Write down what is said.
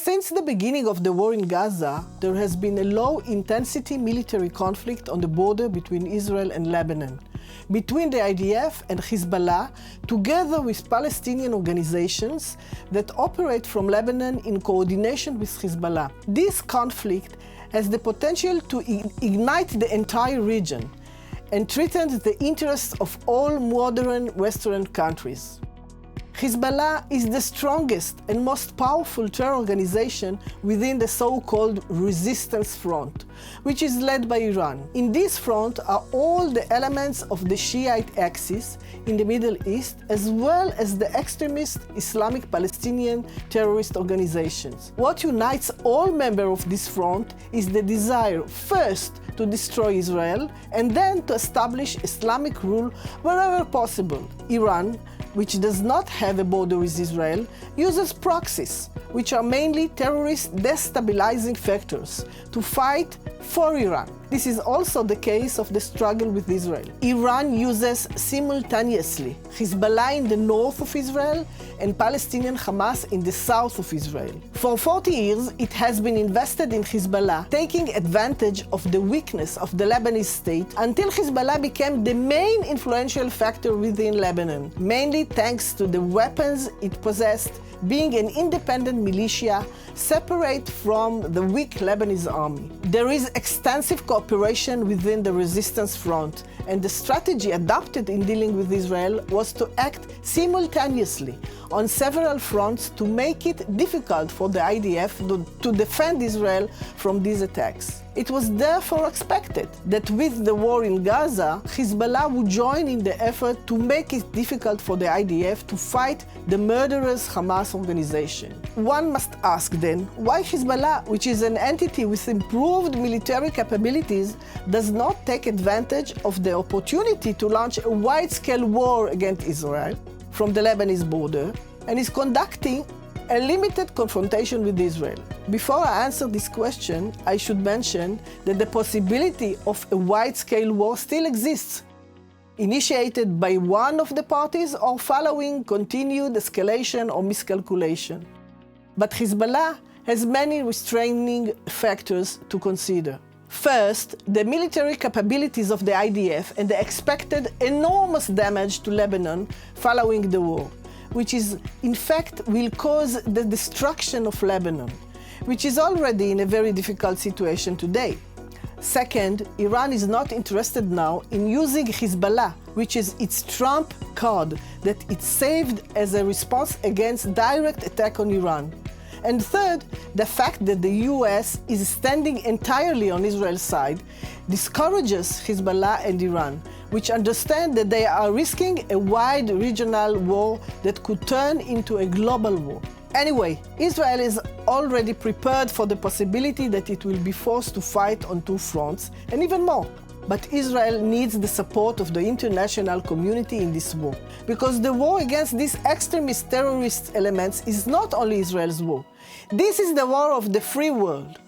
Since the beginning of the war in Gaza, there has been a low-intensity military conflict on the border between Israel and Lebanon, between the IDF and Hezbollah, together with Palestinian organizations that operate from Lebanon in coordination with Hezbollah. This conflict has the potential to ignite the entire region and threaten the interests of all modern Western countries. Hezbollah is the strongest and most powerful terror organization within the so-called Resistance Front, which is led by Iran. In this front are all the elements of the Shiite axis in the Middle East, as well as the extremist Islamic Palestinian terrorist organizations. What unites all members of this front is the desire, first, to destroy Israel, and then to establish Islamic rule wherever possible. Iran, which does not have a border with Israel, uses proxies, which are mainly terrorist destabilizing factors, to fight for Iran. This is also the case of the struggle with Israel. Iran uses simultaneously Hezbollah in the north of Israel and Palestinian Hamas in the south of Israel. For 40 years, it has been invested in Hezbollah, taking advantage of the weakness of the Lebanese state until Hezbollah became the main influential factor within Lebanon, mainly thanks to the weapons it possessed, being an independent militia separate from the weak Lebanese army. There is extensive cooperation within the resistance front, and the strategy adopted in dealing with Israel was to act simultaneously on several fronts to make it difficult for the IDF to defend Israel from these attacks. It was therefore expected that with the war in Gaza, Hezbollah would join in the effort to make it difficult for the IDF to fight the murderous Hamas organization. One must ask then, why Hezbollah, which is an entity with improved military capabilities, does not take advantage of the opportunity to launch a wide-scale war against Israel from the Lebanese border and is conducting a limited confrontation with Israel? Before I answer this question, I should mention that the possibility of a wide-scale war still exists, initiated by one of the parties or following continued escalation or miscalculation. But Hezbollah has many restraining factors to consider. First, the military capabilities of the IDF and the expected enormous damage to Lebanon following the war, which in fact will cause the destruction of Lebanon, which is already in a very difficult situation today. Second, Iran is not interested now in using Hezbollah, which is its trump card that it saved as a response against direct attack on Iran. And third, the fact that the US is standing entirely on Israel's side discourages Hezbollah and Iran, which understand that they are risking a wide regional war that could turn into a global war. Anyway, Israel is already prepared for the possibility that it will be forced to fight on two fronts, and even more. But Israel needs the support of the international community in this war, because the war against these extremist terrorist elements is not only Israel's war. This is the war of the free world.